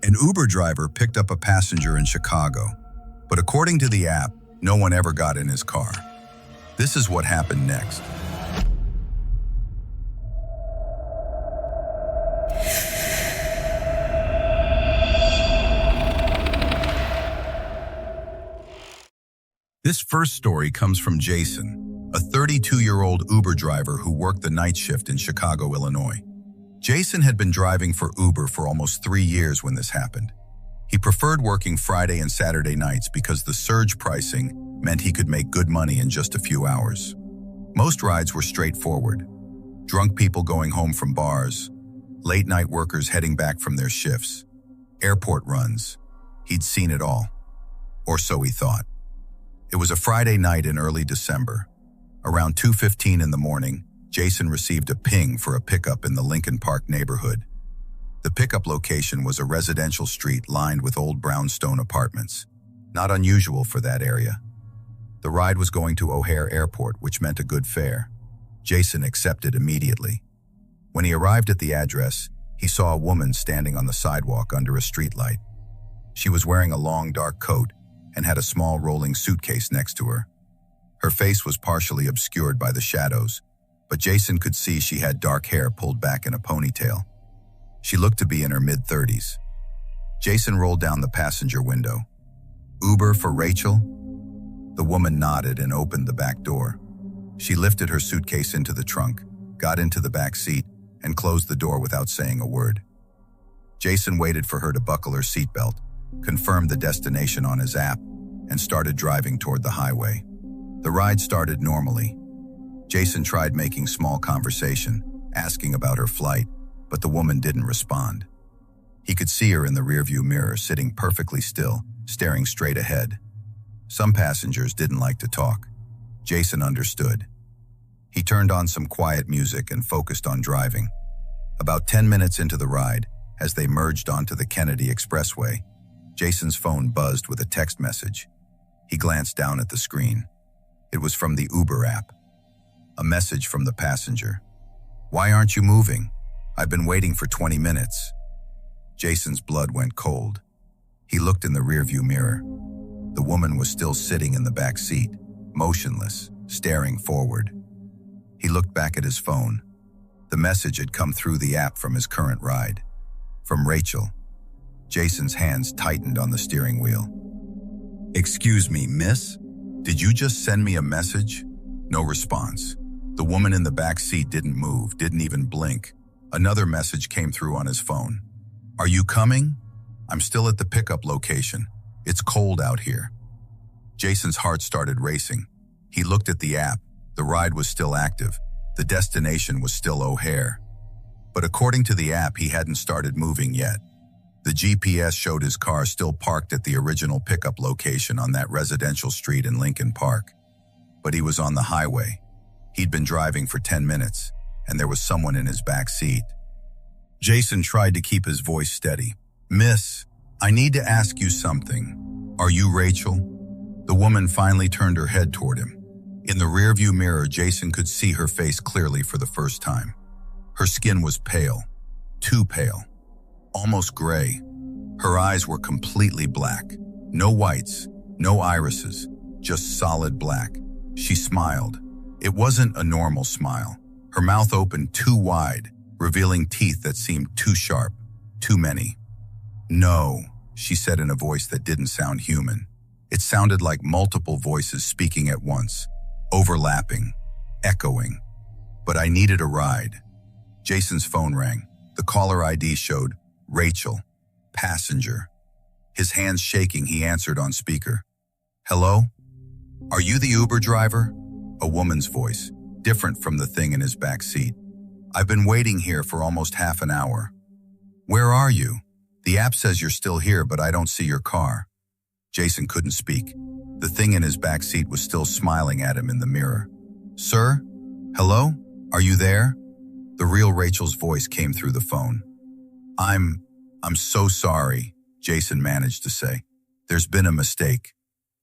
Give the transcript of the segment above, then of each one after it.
An Uber driver picked up a passenger in Chicago, but according to the app, no one ever got in his car. This is what happened next. This first story comes from Jason, a 32-year-old Uber driver who worked the night shift in Chicago, Illinois. Jason had been driving for Uber for almost 3 years when this happened. He preferred working Friday and Saturday nights because the surge pricing meant he could make good money in just a few hours. Most rides were straightforward. Drunk people going home from bars, late-night workers heading back from their shifts, airport runs. He'd seen it all. Or so he thought. It was a Friday night in early December. Around 2:15 in the morning, Jason received a ping for a pickup in the Lincoln Park neighborhood. The pickup location was a residential street lined with old brownstone apartments. Not unusual for that area. The ride was going to O'Hare Airport, which meant a good fare. Jason accepted immediately. When he arrived at the address, he saw a woman standing on the sidewalk under a streetlight. She was wearing a long, dark coat and had a small rolling suitcase next to her. Her face was partially obscured by the shadows, but Jason could see she had dark hair pulled back in a ponytail. She looked to be in her mid-30s. Jason rolled down the passenger window. "Uber for Rachel?" The woman nodded and opened the back door. She lifted her suitcase into the trunk, got into the back seat, and closed the door without saying a word. Jason waited for her to buckle her seatbelt, confirmed the destination on his app, and started driving toward the highway. The ride started normally. Jason tried making small conversation, asking about her flight, but the woman didn't respond. He could see her in the rearview mirror, sitting perfectly still, staring straight ahead. Some passengers didn't like to talk. Jason understood. He turned on some quiet music and focused on driving. About 10 minutes into the ride, as they merged onto the Kennedy Expressway, Jason's phone buzzed with a text message. He glanced down at the screen. It was from the Uber app. A message from the passenger. "Why aren't you moving? I've been waiting for 20 minutes." Jason's blood went cold. He looked in the rearview mirror. The woman was still sitting in the back seat, motionless, staring forward. He looked back at his phone. The message had come through the app from his current ride. From Rachel. Jason's hands tightened on the steering wheel. "Excuse me, miss? Did you just send me a message?" No response. The woman in the back seat didn't move, didn't even blink. Another message came through on his phone. "Are you coming? I'm still at the pickup location. It's cold out here." Jason's heart started racing. He looked at the app. The ride was still active. The destination was still O'Hare. But according to the app, he hadn't started moving yet. The GPS showed his car still parked at the original pickup location on that residential street in Lincoln Park. But he was on the highway. He'd been driving for 10 minutes, and there was someone in his back seat. Jason tried to keep his voice steady. "Miss, I need to ask you something. Are you Rachel?" The woman finally turned her head toward him. In the rearview mirror, Jason could see her face clearly for the first time. Her skin was pale, too pale, almost gray. Her eyes were completely black. No whites, no irises, just solid black. She smiled. It wasn't a normal smile. Her mouth opened too wide, revealing teeth that seemed too sharp, too many. "No," she said in a voice that didn't sound human. It sounded like multiple voices speaking at once, overlapping, echoing. "But I needed a ride." Jason's phone rang. The caller ID showed Rachel, passenger. His hands shaking, he answered on speaker. "Hello? Are you the Uber driver?" A woman's voice, different from the thing in his back seat. "I've been waiting here for almost half an hour." "Where are you? The app says you're still here, but I don't see your car." Jason couldn't speak. The thing in his back seat was still smiling at him in the mirror. "Sir? Hello? Are you there?" The real Rachel's voice came through the phone. I'm so sorry," Jason managed to say. "There's been a mistake.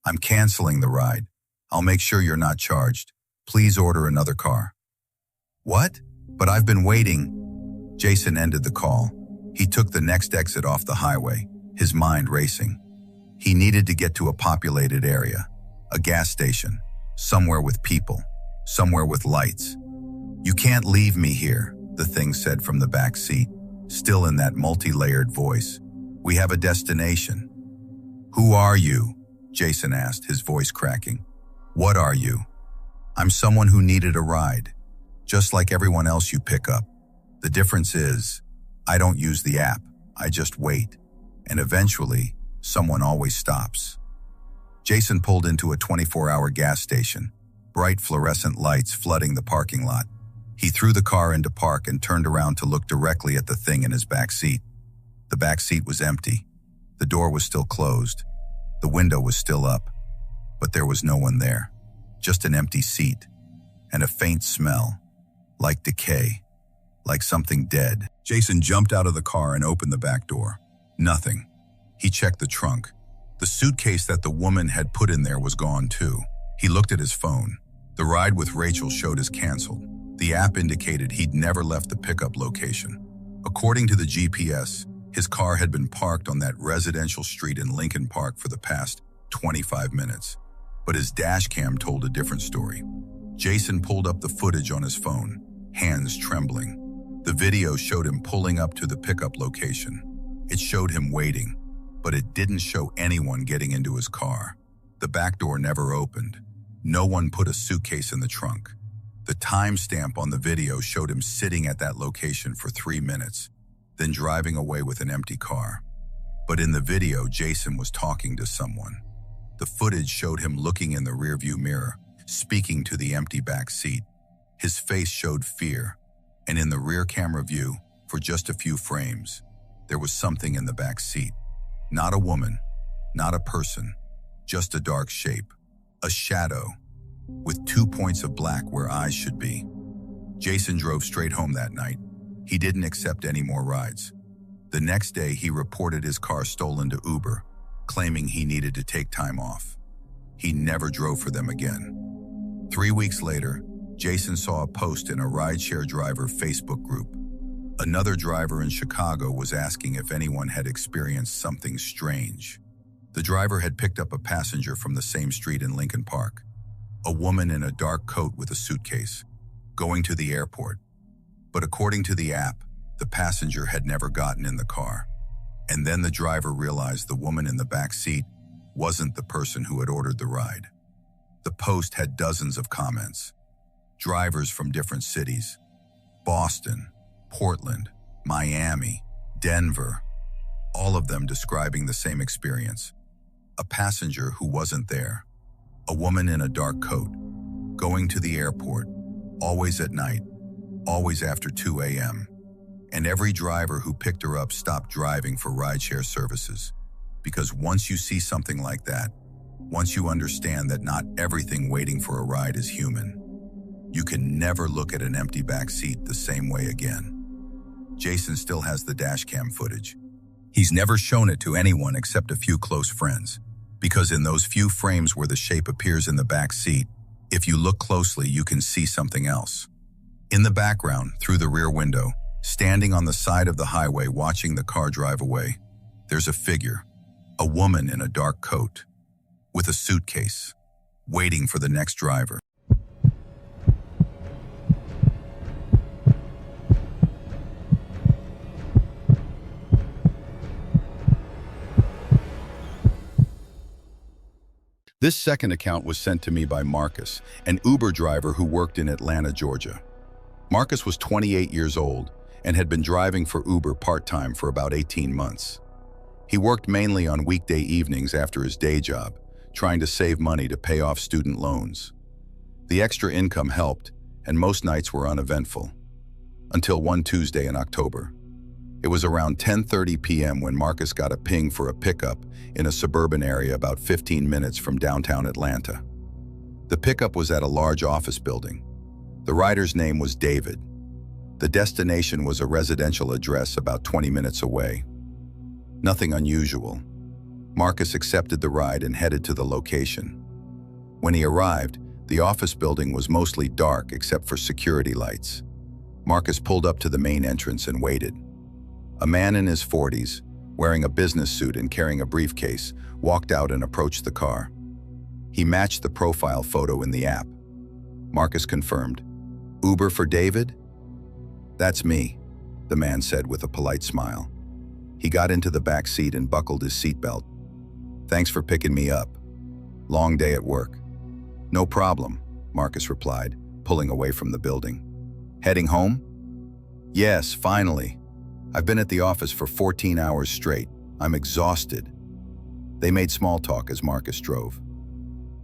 I'm canceling the ride. I'll make sure you're not charged. Please order another car." "What? But I've been waiting." Jason ended the call. He took the next exit off the highway, his mind racing. He needed to get to a populated area, a gas station, somewhere with people, somewhere with lights. "You can't leave me here," the thing said from the back seat, still in that multi-layered voice. "We have a destination." "Who are you?" Jason asked, his voice cracking. "What are you?" "I'm someone who needed a ride, just like everyone else you pick up. The difference is, I don't use the app, I just wait. And eventually, someone always stops." Jason pulled into a 24-hour gas station, bright fluorescent lights flooding the parking lot. He threw the car into park and turned around to look directly at the thing in his back seat. The back seat was empty. The door was still closed. The window was still up. But there was no one there. Just an empty seat. And a faint smell. Like decay. Like something dead. Jason jumped out of the car and opened the back door. Nothing. He checked the trunk. The suitcase that the woman had put in there was gone too. He looked at his phone. The ride with Rachel showed as canceled. The app indicated he'd never left the pickup location. According to the GPS, his car had been parked on that residential street in Lincoln Park for the past 25 minutes. But his dash cam told a different story. Jason pulled up the footage on his phone, hands trembling. The video showed him pulling up to the pickup location. It showed him waiting, but it didn't show anyone getting into his car. The back door never opened. No one put a suitcase in the trunk. The timestamp on the video showed him sitting at that location for 3 minutes, then driving away with an empty car. But in the video, Jason was talking to someone. The footage showed him looking in the rearview mirror, speaking to the empty back seat. His face showed fear, and in the rear camera view, for just a few frames, there was something in the back seat. Not a woman, not a person, just a dark shape, a shadow, with 2 points of black where eyes should be. Jason drove straight home that night. He didn't accept any more rides. The next day, he reported his car stolen to Uber, claiming he needed to take time off. He never drove for them again. 3 weeks later, Jason saw a post in a rideshare driver Facebook group. Another driver in Chicago was asking if anyone had experienced something strange. The driver had picked up a passenger from the same street in Lincoln Park. A woman in a dark coat with a suitcase, going to the airport. But according to the app, the passenger had never gotten in the car. And then the driver realized the woman in the back seat wasn't the person who had ordered the ride. The post had dozens of comments. Drivers from different cities. Boston, Portland, Miami, Denver. All of them describing the same experience. A passenger who wasn't there. A woman in a dark coat, going to the airport, always at night, always after 2 a.m. And every driver who picked her up stopped driving for rideshare services. Because once you see something like that, once you understand that not everything waiting for a ride is human, you can never look at an empty back seat the same way again. Jason still has the dashcam footage. He's never shown it to anyone except a few close friends. Because in those few frames where the shape appears in the back seat, if you look closely, you can see something else. In the background, through the rear window, standing on the side of the highway watching the car drive away, there's a figure, a woman in a dark coat, with a suitcase, waiting for the next driver. This second account was sent to me by Marcus, an Uber driver who worked in Atlanta, Georgia. Marcus was 28 years old and had been driving for Uber part-time for about 18 months. He worked mainly on weekday evenings after his day job, trying to save money to pay off student loans. The extra income helped, and most nights were uneventful. Until one Tuesday in October. It was around 10:30 p.m. when Marcus got a ping for a pickup in a suburban area about 15 minutes from downtown Atlanta. The pickup was at a large office building. The rider's name was David. The destination was a residential address about 20 minutes away. Nothing unusual. Marcus accepted the ride and headed to the location. When he arrived, the office building was mostly dark except for security lights. Marcus pulled up to the main entrance and waited. A man in his 40s, wearing a business suit and carrying a briefcase, walked out and approached the car. He matched the profile photo in the app. Marcus confirmed. "Uber for David?" "That's me," the man said with a polite smile. He got into the back seat and buckled his seatbelt. "Thanks for picking me up. Long day at work." "No problem," Marcus replied, pulling away from the building. "Heading home?" "Yes, finally. I've been at the office for 14 hours straight. I'm exhausted." They made small talk as Marcus drove.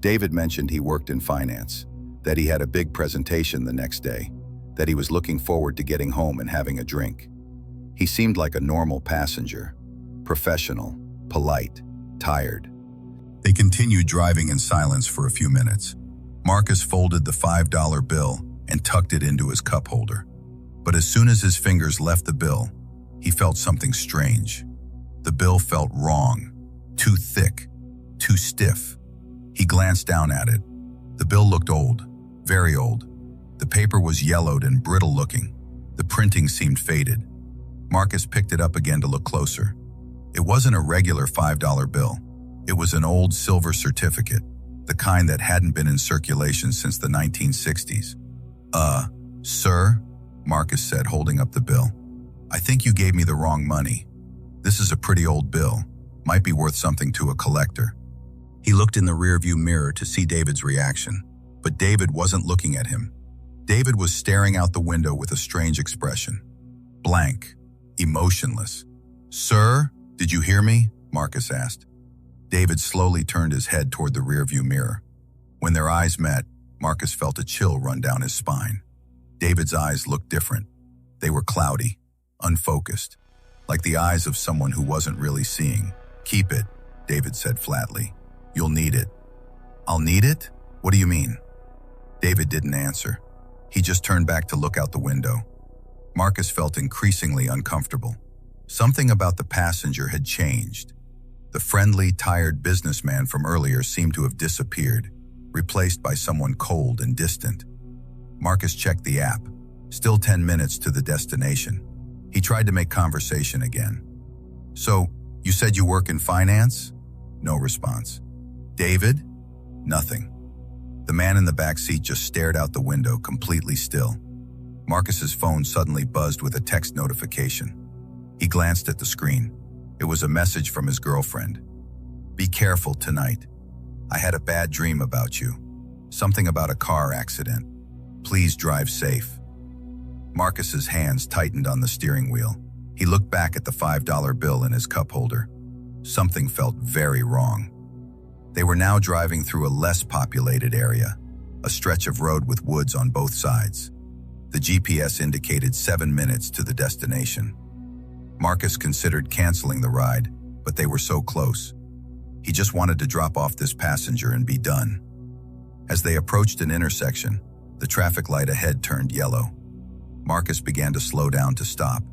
David mentioned he worked in finance, that he had a big presentation the next day, that he was looking forward to getting home and having a drink. He seemed like a normal passenger, professional, polite, tired. They continued driving in silence for a few minutes. Marcus folded the $5 bill and tucked it into his cup holder. But as soon as his fingers left the bill, he felt something strange. The bill felt wrong, too thick, too stiff. He glanced down at it. The bill looked old, very old. The paper was yellowed and brittle looking. The printing seemed faded. Marcus picked it up again to look closer. It wasn't a regular $5 bill. It was an old silver certificate, the kind that hadn't been in circulation since the 1960s. Sir," Marcus said, holding up the bill. "I think you gave me the wrong money. This is a pretty old bill. Might be worth something to a collector." He looked in the rearview mirror to see David's reaction, but David wasn't looking at him. David was staring out the window with a strange expression. Blank, emotionless. "Sir, did you hear me?" Marcus asked. David slowly turned his head toward the rearview mirror. When their eyes met, Marcus felt a chill run down his spine. David's eyes looked different. They were cloudy, unfocused, like the eyes of someone who wasn't really seeing. "Keep it," David said flatly. "You'll need it." "I'll need it? What do you mean?" David didn't answer. He just turned back to look out the window. Marcus felt increasingly uncomfortable. Something about the passenger had changed. The friendly, tired businessman from earlier seemed to have disappeared, replaced by someone cold and distant. Marcus checked the app. Still 10 minutes to the destination. He tried to make conversation again. "So, you said you work in finance?" No response. "David?" Nothing. The man in the back seat just stared out the window, completely still. Marcus's phone suddenly buzzed with a text notification. He glanced at the screen. It was a message from his girlfriend. "Be careful tonight. I had a bad dream about you. Something about a car accident. Please drive safe." Marcus's hands tightened on the steering wheel. He looked back at the $5 bill in his cup holder. Something felt very wrong. They were now driving through a less populated area, a stretch of road with woods on both sides. The GPS indicated 7 minutes to the destination. Marcus considered canceling the ride, but they were so close. He just wanted to drop off this passenger and be done. As they approached an intersection, the traffic light ahead turned yellow. Marcus began to slow down to stop,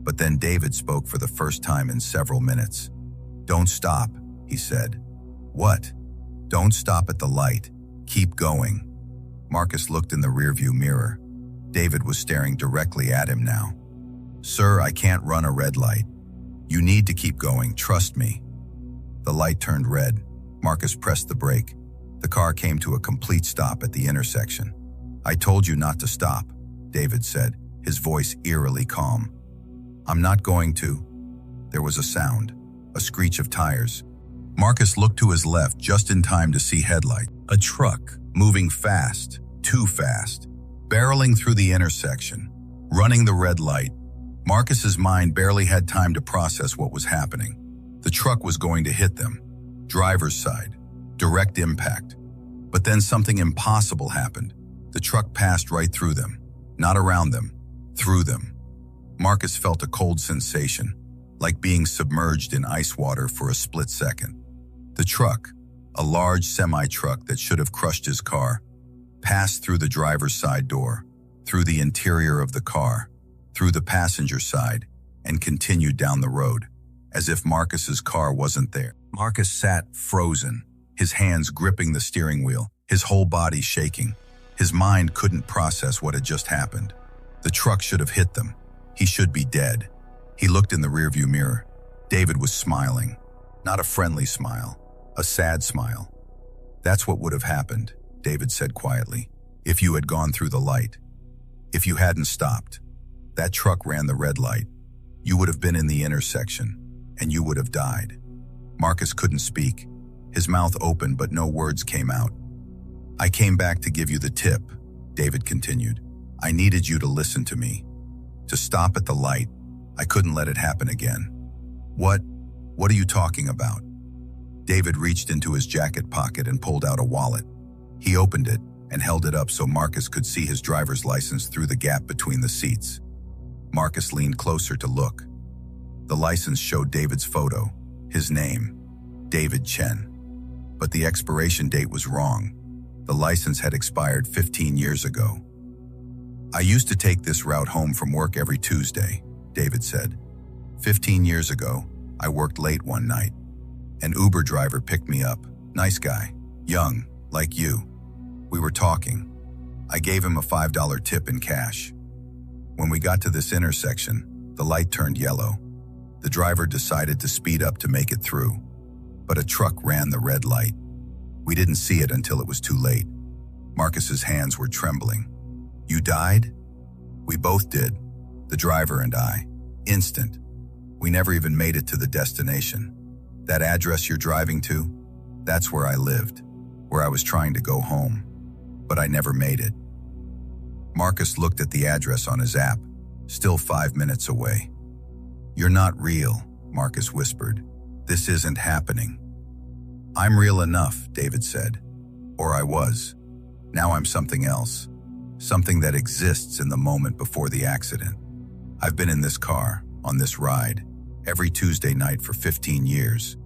but then David spoke for the first time in several minutes. "Don't stop," he said. "What?" "Don't stop at the light. Keep going." Marcus looked in the rearview mirror. David was staring directly at him now. "Sir, I can't run a red light. You need to keep going, trust me." The light turned red. Marcus pressed the brake. The car came to a complete stop at the intersection. "I told you not to stop," David said, his voice eerily calm. "I'm not going to." There was a sound, a screech of tires. Marcus looked to his left just in time to see headlight. A truck, moving fast, too fast, barreling through the intersection, running the red light. Marcus's mind barely had time to process what was happening. The truck was going to hit them. Driver's side, direct impact. But then something impossible happened. The truck passed right through them, not around them, through them. Marcus felt a cold sensation, like being submerged in ice water for a split second. The truck, a large semi-truck that should have crushed his car, passed through the driver's side door, through the interior of the car, through the passenger side, and continued down the road, as if Marcus's car wasn't there. Marcus sat frozen, his hands gripping the steering wheel, his whole body shaking. His mind couldn't process what had just happened. The truck should have hit them. He should be dead. He looked in the rearview mirror. David was smiling. Not a friendly smile, a sad smile. "That's what would have happened," David said quietly, "if you had gone through the light. If you hadn't stopped. That truck ran the red light. You would have been in the intersection, and you would have died." Marcus couldn't speak. His mouth opened, but no words came out. "I came back to give you the tip," David continued. "I needed you to listen to me. To stop at the light. I couldn't let it happen again." What are you talking about?" David reached into his jacket pocket and pulled out a wallet. He opened it and held it up so Marcus could see his driver's license through the gap between the seats. Marcus leaned closer to look. The license showed David's photo, his name, David Chen. But the expiration date was wrong. The license had expired 15 years ago. "I used to take this route home from work every Tuesday," David said. 15 years ago, I worked late one night. An Uber driver picked me up. Nice guy, young, like you. We were talking. I gave him a $5 tip in cash. When we got to this intersection, the light turned yellow. The driver decided to speed up to make it through, but a truck ran the red light. We didn't see it until it was too late." Marcus's hands were trembling. "You died?" "We both did, the driver and I. Instant. We never even made it to the destination. That address you're driving to? That's where I lived, where I was trying to go home. But I never made it." Marcus looked at the address on his app, still 5 minutes away. "You're not real," Marcus whispered. "This isn't happening." "I'm real enough," David said. "Or I was. Now I'm something else. Something that exists in the moment before the accident. I've been in this car, on this ride, every Tuesday night for 15 years,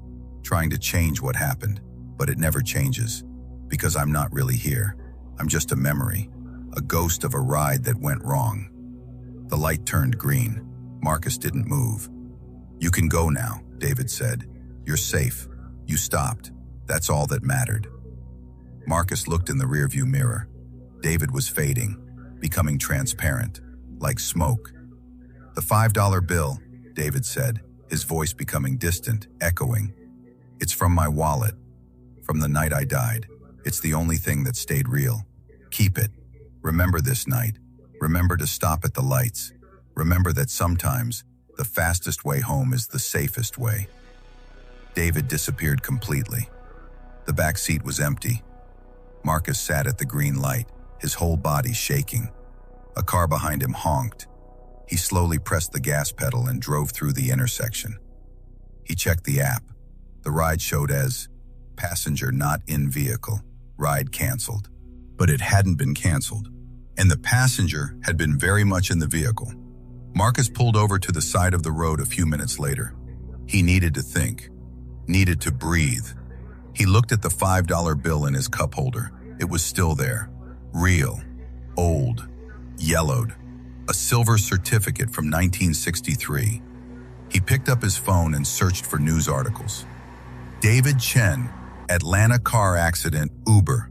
trying to change what happened, but it never changes, because I'm not really here. I'm just a memory, a ghost of a ride that went wrong." The light turned green. Marcus didn't move. "You can go now," David said. "You're safe. You stopped. That's all that mattered." Marcus looked in the rearview mirror. David was fading, becoming transparent, like smoke. "The $5 bill," David said, his voice becoming distant, echoing. "It's from my wallet, from the night I died. It's the only thing that stayed real. Keep it. Remember this night. Remember to stop at the lights. Remember that sometimes the fastest way home is the safest way." David disappeared completely. The back seat was empty. Marcus sat at the green light, his whole body shaking. A car behind him honked. He slowly pressed the gas pedal and drove through the intersection. He checked the app. The ride showed as passenger not in vehicle, ride canceled. But it hadn't been canceled, and the passenger had been very much in the vehicle. Marcus pulled over to the side of the road a few minutes later. He needed to think, needed to breathe. He looked at the $5 bill in his cup holder. It was still there, real, old, yellowed, a silver certificate from 1963. He picked up his phone and searched for news articles. David Chen, Atlanta car accident, Uber.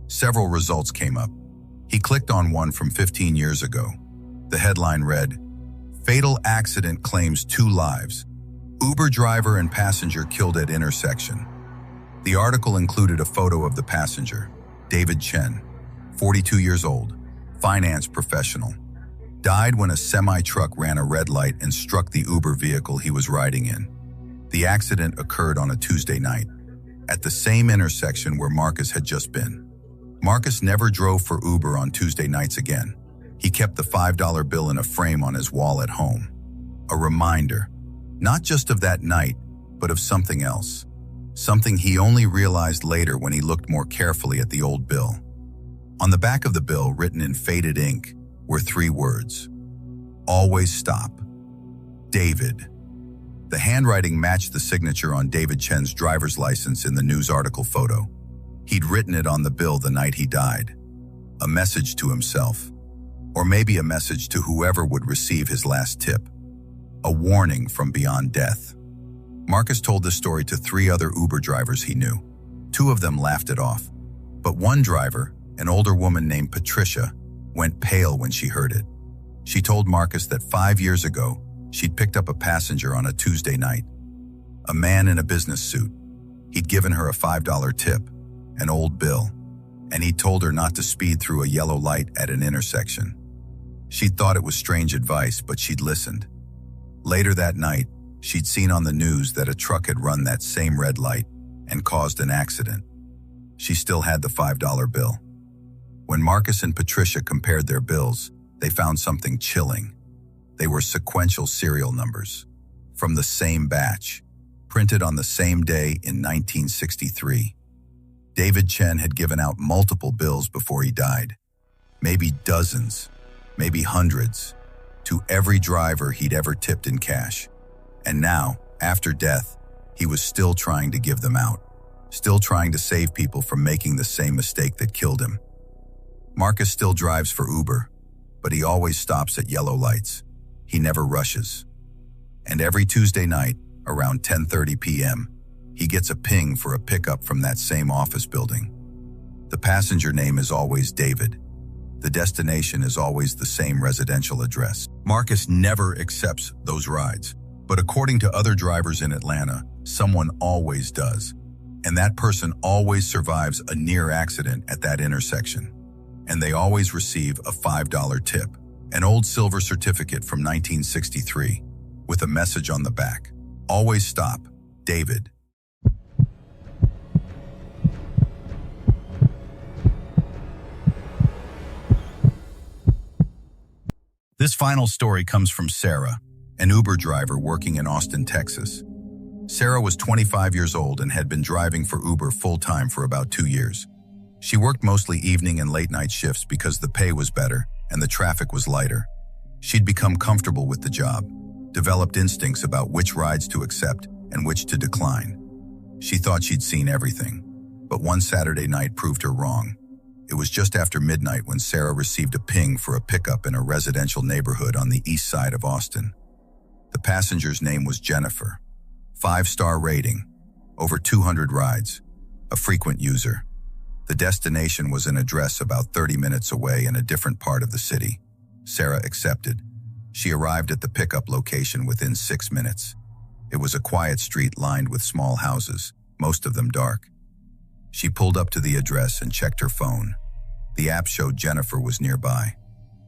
Several results came up. He clicked on one from 15 years ago. The headline read, "Fatal accident claims 2 lives. Uber driver and passenger killed at intersection." The article included a photo of the passenger, David Chen, 42 years old, finance professional. Died when a semi-truck ran a red light and struck the Uber vehicle he was riding in. The accident occurred on a Tuesday night, at the same intersection where Marcus had just been. Marcus never drove for Uber on Tuesday nights again. He kept the $5 bill in a frame on his wall at home. A reminder, not just of that night, but of something else. Something he only realized later when he looked more carefully at the old bill. On the back of the bill, written in faded ink, were 3 words. "Always stop. David." The handwriting matched the signature on David Chen's driver's license in the news article photo. He'd written it on the bill the night he died. A message to himself. Or maybe a message to whoever would receive his last tip. A warning from beyond death. Marcus told this story to 3 other Uber drivers he knew. 2 of them laughed it off. But one driver, an older woman named Patricia, went pale when she heard it. She told Marcus that 5 years ago, She'd picked up a passenger on a Tuesday night, a man in a business suit. He'd given her a $5 tip, an old bill, and he'd told her not to speed through a yellow light at an intersection. She'd thought it was strange advice, but she'd listened. Later that night, she'd seen on the news that a truck had run that same red light and caused an accident. She still had the $5 bill. When Marcus and Patricia compared their bills, they found something chilling. They were sequential serial numbers from the same batch, printed on the same day in 1963. David Chen had given out multiple bills before he died, maybe dozens, maybe hundreds, to every driver he'd ever tipped in cash. And now, after death, he was still trying to give them out, still trying to save people from making the same mistake that killed him. Marcus still drives for Uber, but he always stops at yellow lights. He never rushes. And every Tuesday night, around 10:30 p.m., he gets a ping for a pickup from that same office building. The passenger name is always David. The destination is always the same residential address. Marcus never accepts those rides, but according to other drivers in Atlanta, someone always does. And that person always survives a near accident at that intersection. And they always receive a $5 tip, an old silver certificate from 1963, with a message on the back. Always stop, David. This final story comes from Sarah, an Uber driver working in Austin, Texas. Sarah was 25 years old and had been driving for Uber full-time for about 2 years. She worked mostly evening and late-night shifts because the pay was better and the traffic was lighter. She'd become comfortable with the job, developed instincts about which rides to accept and which to decline. She thought she'd seen everything, but one Saturday night proved her wrong. It was just after midnight when Sarah received a ping for a pickup in a residential neighborhood on the east side of Austin. The passenger's name was Jennifer. 5-star rating, over 200 rides, a frequent user. The destination was an address about 30 minutes away in a different part of the city. Sarah accepted. She arrived at the pickup location within 6 minutes. It was a quiet street lined with small houses, most of them dark. She pulled up to the address and checked her phone. The app showed Jennifer was nearby.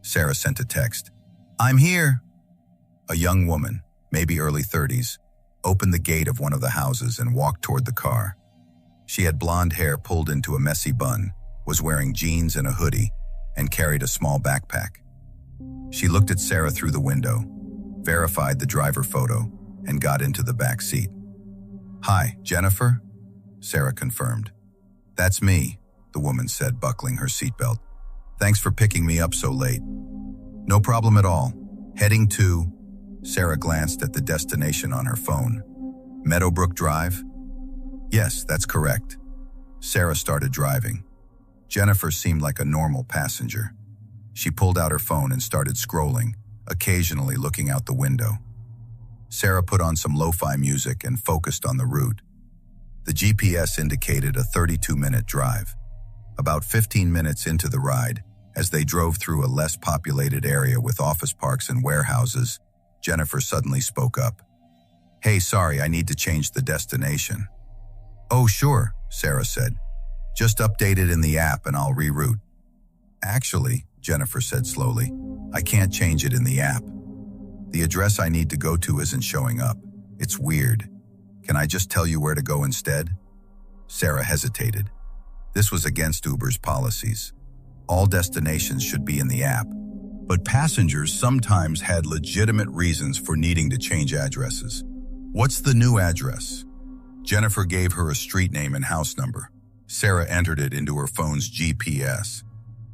Sarah sent a text. "I'm here." A young woman, maybe early 30s, opened the gate of one of the houses and walked toward the car. She had blonde hair pulled into a messy bun, was wearing jeans and a hoodie, and carried a small backpack. She looked at Sarah through the window, verified the driver photo, and got into the back seat. "Hi, Jennifer?" Sarah confirmed. "That's me," the woman said, buckling her seatbelt. "Thanks for picking me up so late." "No problem at all. Heading to..." Sarah glanced at the destination on her phone. "Meadowbrook Drive?" "Yes, that's correct." Sarah started driving. Jennifer seemed like a normal passenger. She pulled out her phone and started scrolling, occasionally looking out the window. Sarah put on some lo-fi music and focused on the route. The GPS indicated a 32-minute drive. About 15 minutes into the ride, as they drove through a less populated area with office parks and warehouses, Jennifer suddenly spoke up. "Hey, sorry, I need to change the destination." "Oh, sure," Sarah said. "Just update it in the app and I'll reroute." "Actually," Jennifer said slowly, "I can't change it in the app. The address I need to go to isn't showing up. It's weird. Can I just tell you where to go instead?" Sarah hesitated. This was against Uber's policies. All destinations should be in the app. But passengers sometimes had legitimate reasons for needing to change addresses. "What's the new address?" Jennifer gave her a street name and house number. Sarah entered it into her phone's GPS.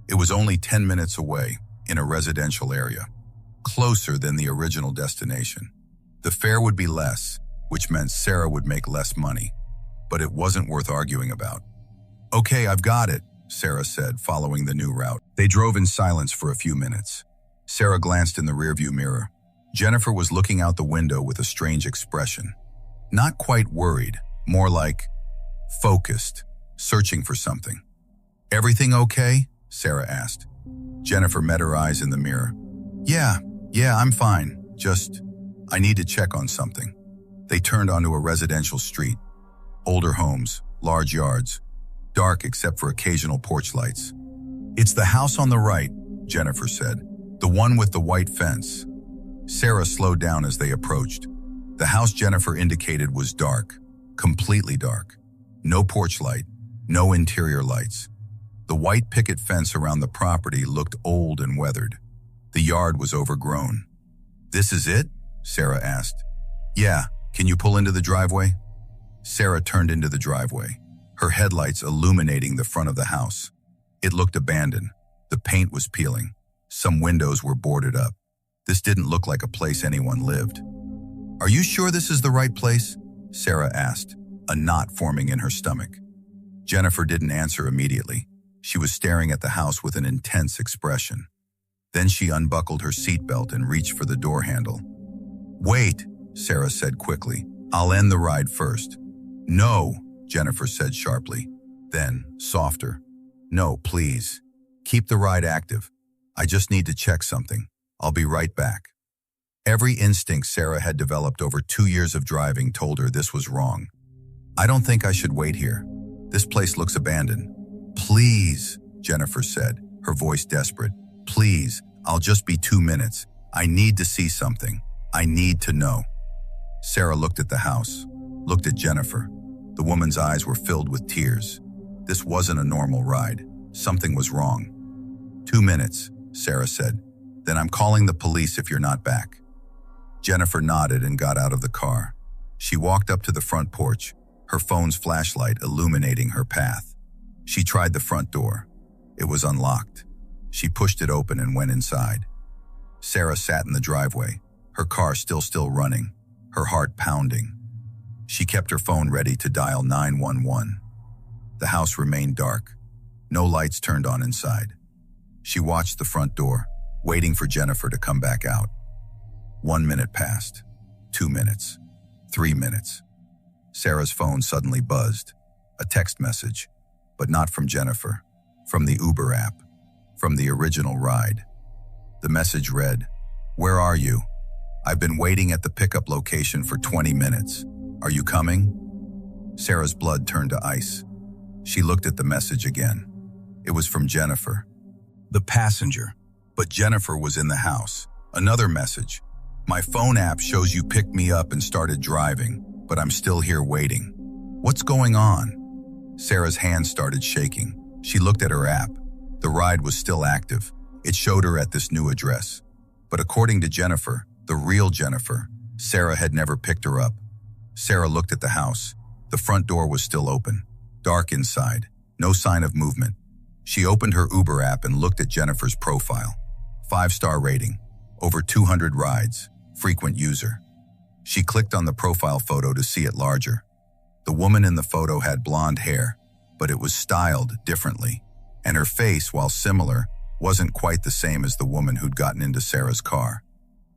It was only 10 minutes away, in a residential area, closer than the original destination. The fare would be less, which meant Sarah would make less money, but it wasn't worth arguing about. "Okay, I've got it," Sarah said, following the new route. They drove in silence for a few minutes. Sarah glanced in the rearview mirror. Jennifer was looking out the window with a strange expression. Not quite worried, more like focused, searching for something. "Everything okay?" Sarah asked. Jennifer met her eyes in the mirror. Yeah, I'm fine. Just..." I need to check on something. They turned onto a residential street. Older homes, large yards, dark except for occasional porch lights. It's the house on the right, Jennifer said. The one with the white fence. Sarah slowed down as they approached. The house Jennifer indicated was dark, completely dark. No porch light, no interior lights. The white picket fence around the property looked old and weathered. The yard was overgrown. "This is it?" Sarah asked. "Yeah, can you pull into the driveway?" Sarah turned into the driveway, her headlights illuminating the front of the house. It looked abandoned. The paint was peeling. Some windows were boarded up. This didn't look like a place anyone lived. "Are you sure this is the right place?" Sarah asked, a knot forming in her stomach. Jennifer didn't answer immediately. She was staring at the house with an intense expression. Then she unbuckled her seatbelt and reached for the door handle. "Wait," Sarah said quickly. "I'll end the ride first." "No," Jennifer said sharply. Then, softer. "No, please. Keep the ride active. I just need to check something. I'll be right back." Every instinct Sarah had developed over 2 years of driving told her this was wrong. "I don't think I should wait here. This place looks abandoned." "Please," Jennifer said, her voice desperate. "Please, I'll just be 2 minutes. I need to see something. I need to know." Sarah looked at the house, looked at Jennifer. The woman's eyes were filled with tears. This wasn't a normal ride. Something was wrong. "2 minutes," Sarah said. "Then I'm calling the police if you're not back." Jennifer nodded and got out of the car. She walked up to the front porch, her phone's flashlight illuminating her path. She tried the front door. It was unlocked. She pushed it open and went inside. Sarah sat in the driveway, her car still running, her heart pounding. She kept her phone ready to dial 911. The house remained dark. No lights turned on inside. She watched the front door, waiting for Jennifer to come back out. 1 minute passed. 2 minutes. 3 minutes. Sarah's phone suddenly buzzed. A text message, but not from Jennifer, from the Uber app, from the original ride. The message read, "Where are you? I've been waiting at the pickup location for 20 minutes. Are you coming?" Sarah's blood turned to ice. She looked at the message again. It was from Jennifer, the passenger, but Jennifer was in the house. Another message. "My phone app shows you picked me up and started driving, but I'm still here waiting. What's going on?" Sarah's hands started shaking. She looked at her app. The ride was still active. It showed her at this new address. But according to Jennifer, the real Jennifer, Sarah had never picked her up. Sarah looked at the house. The front door was still open. Dark inside. No sign of movement. She opened her Uber app and looked at Jennifer's profile. 5-star rating. Over 200 rides. Frequent user. She clicked on the profile photo to see it larger. The woman in the photo had blonde hair, but it was styled differently. And her face, while similar, wasn't quite the same as the woman who'd gotten into Sarah's car.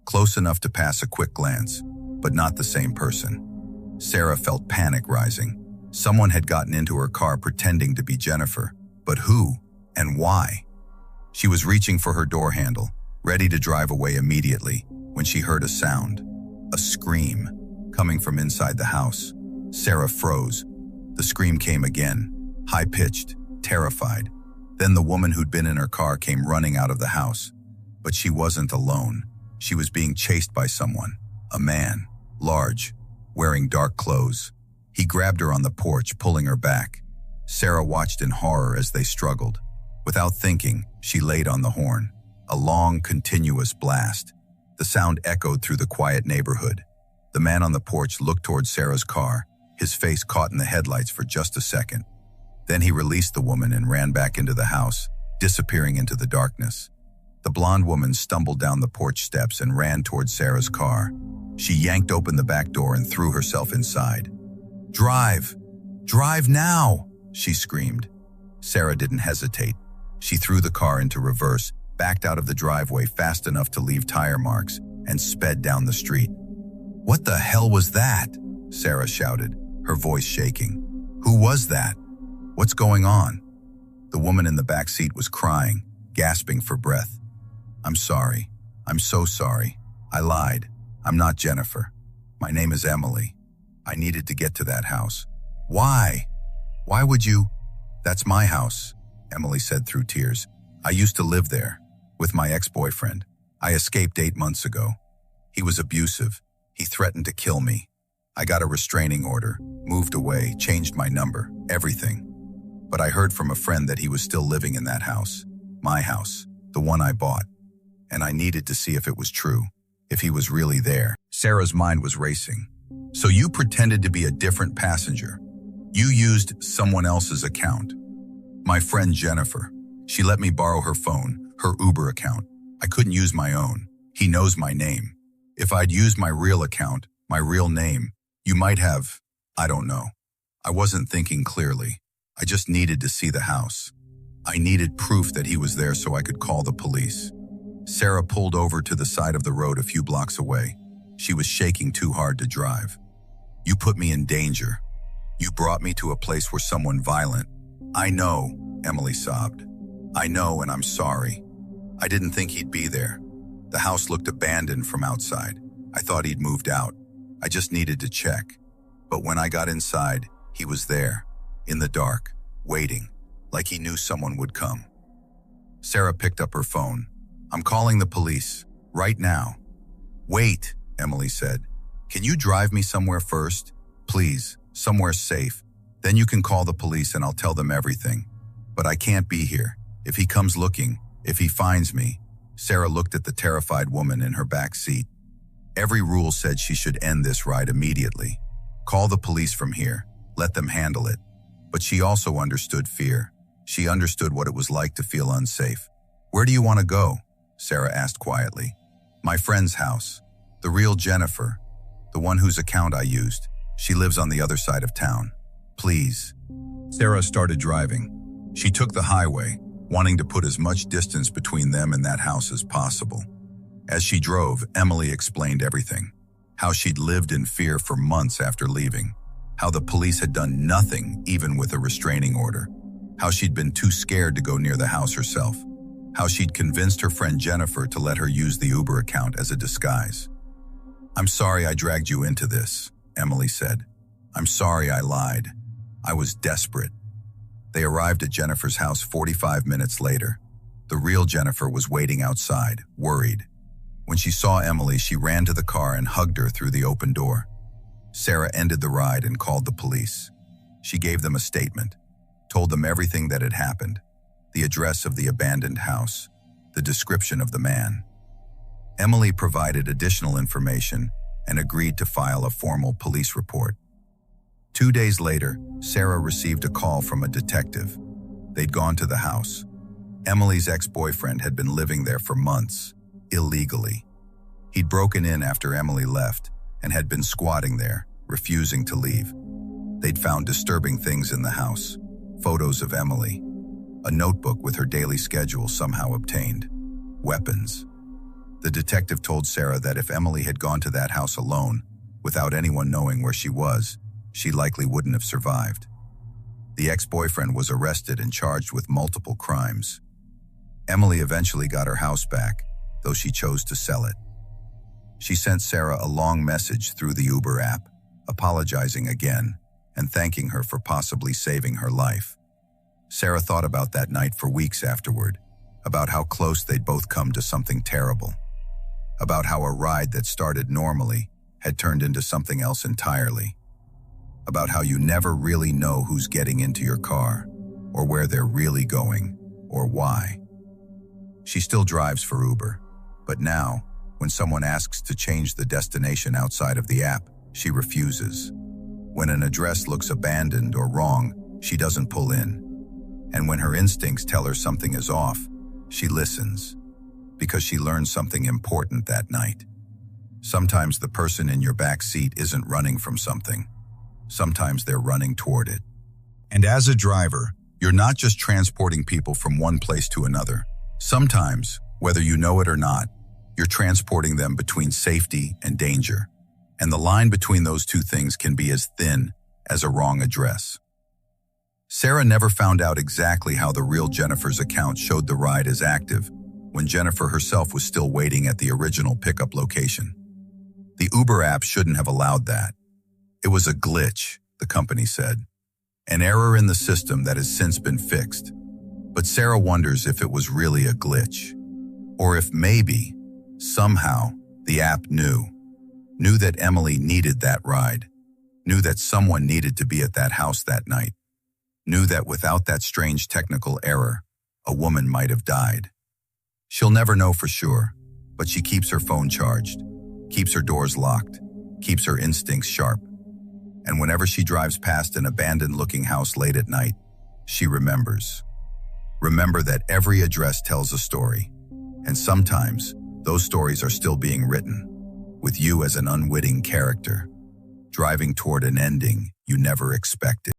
Close enough to pass a quick glance, but not the same person. Sarah felt panic rising. Someone had gotten into her car pretending to be Jennifer, but who and why? She was reaching for her door handle, ready to drive away immediately, when she heard a sound, a scream, coming from inside the house. Sarah froze. The scream came again, high-pitched, terrified. Then the woman who'd been in her car came running out of the house. But she wasn't alone. She was being chased by someone, a man, large, wearing dark clothes. He grabbed her on the porch, pulling her back. Sarah watched in horror as they struggled. Without thinking, she laid on the horn. A long, continuous blast. The sound echoed through the quiet neighborhood. The man on the porch looked towards Sarah's car, his face caught in the headlights for just a second. Then he released the woman and ran back into the house, disappearing into the darkness. The blonde woman stumbled down the porch steps and ran towards Sarah's car. She yanked open the back door and threw herself inside. "Drive! Drive now!" she screamed. Sarah didn't hesitate. She threw the car into reverse, backed out of the driveway fast enough to leave tire marks, and sped down the street. "What the hell was that?" Sarah shouted, her voice shaking. "Who was that? What's going on?" The woman in the back seat was crying, gasping for breath. "I'm sorry. I'm so sorry. I lied. I'm not Jennifer. My name is Emily. I needed to get to that house. Why? Why would you? That's my house, Emily said through tears. I used to live there, with my ex-boyfriend. I escaped 8 months ago. He was abusive. He threatened to kill me. I got a restraining order, moved away, changed my number, everything. But I heard from a friend that he was still living in that house. My house, the one I bought. And I needed to see if it was true, if he was really there. Sarah's mind was racing. So you pretended to be a different passenger. You used someone else's account. My friend Jennifer. She let me borrow her phone, her Uber account. I couldn't use my own. He knows my name. If I'd used my real account, my real name, you might have, I don't know. I wasn't thinking clearly. I just needed to see the house. I needed proof that he was there so I could call the police. Sarah pulled over to the side of the road a few blocks away. She was shaking too hard to drive. You put me in danger. You brought me to a place where someone violent. I know, Emily sobbed. I know, and I'm sorry. I didn't think he'd be there. The house looked abandoned from outside. I thought he'd moved out. I just needed to check. But when I got inside, he was there, in the dark, waiting, like he knew someone would come. Sarah picked up her phone. I'm calling the police, right now. Wait, Emily said. Can you drive me somewhere first? Please, somewhere safe. Then you can call the police and I'll tell them everything. But I can't be here. If he comes looking, if he finds me. Sarah looked at the terrified woman in her back seat. Every rule said she should end this ride immediately. Call the police from here. Let them handle it. But she also understood fear. She understood what it was like to feel unsafe. Where do you want to go? Sarah asked quietly. My friend's house. The real Jennifer. The one whose account I used. She lives on the other side of town. Please. Sarah started driving. She took the highway, wanting to put as much distance between them and that house as possible. As she drove, Emily explained everything. How she'd lived in fear for months after leaving. How the police had done nothing, even with a restraining order. How she'd been too scared to go near the house herself. How she'd convinced her friend Jennifer to let her use the Uber account as a disguise. I'm sorry I dragged you into this, Emily said. I'm sorry I lied. I was desperate. They arrived at Jennifer's house 45 minutes later. The real Jennifer was waiting outside, worried. When she saw Emily, she ran to the car and hugged her through the open door. Sarah ended the ride and called the police. She gave them a statement, told them everything that had happened, the address of the abandoned house, the description of the man. Emily provided additional information and agreed to file a formal police report. 2 days later, Sarah received a call from a detective. They'd gone to the house. Emily's ex-boyfriend had been living there for months, illegally. He'd broken in after Emily left and had been squatting there, refusing to leave. They'd found disturbing things in the house, photos of Emily, a notebook with her daily schedule somehow obtained, weapons. The detective told Sarah that if Emily had gone to that house alone, without anyone knowing where she was, she likely wouldn't have survived. The ex-boyfriend was arrested and charged with multiple crimes. Emily eventually got her house back, though she chose to sell it. She sent Sarah a long message through the Uber app, apologizing again and thanking her for possibly saving her life. Sarah thought about that night for weeks afterward, about how close they'd both come to something terrible, about how a ride that started normally had turned into something else entirely, about how you never really know who's getting into your car, or where they're really going, or why. She still drives for Uber, but now, when someone asks to change the destination outside of the app, she refuses. When an address looks abandoned or wrong, she doesn't pull in. And when her instincts tell her something is off, she listens, because she learned something important that night. Sometimes the person in your back seat isn't running from something. Sometimes they're running toward it. And as a driver, you're not just transporting people from one place to another. Sometimes, whether you know it or not, you're transporting them between safety and danger. And the line between those two things can be as thin as a wrong address. Sarah never found out exactly how the real Jennifer's account showed the ride as active when Jennifer herself was still waiting at the original pickup location. The Uber app shouldn't have allowed that. It was a glitch, the company said. An error in the system that has since been fixed. But Sarah wonders if it was really a glitch. Or if maybe, somehow, the app knew that Emily needed that ride, knew that someone needed to be at that house that night, knew that without that strange technical error, a woman might have died. She'll never know for sure, but she keeps her phone charged, keeps her doors locked, keeps her instincts sharp. And whenever she drives past an abandoned-looking house late at night, she remembers. Remember that every address tells a story, and sometimes those stories are still being written, with you as an unwitting character, driving toward an ending you never expected.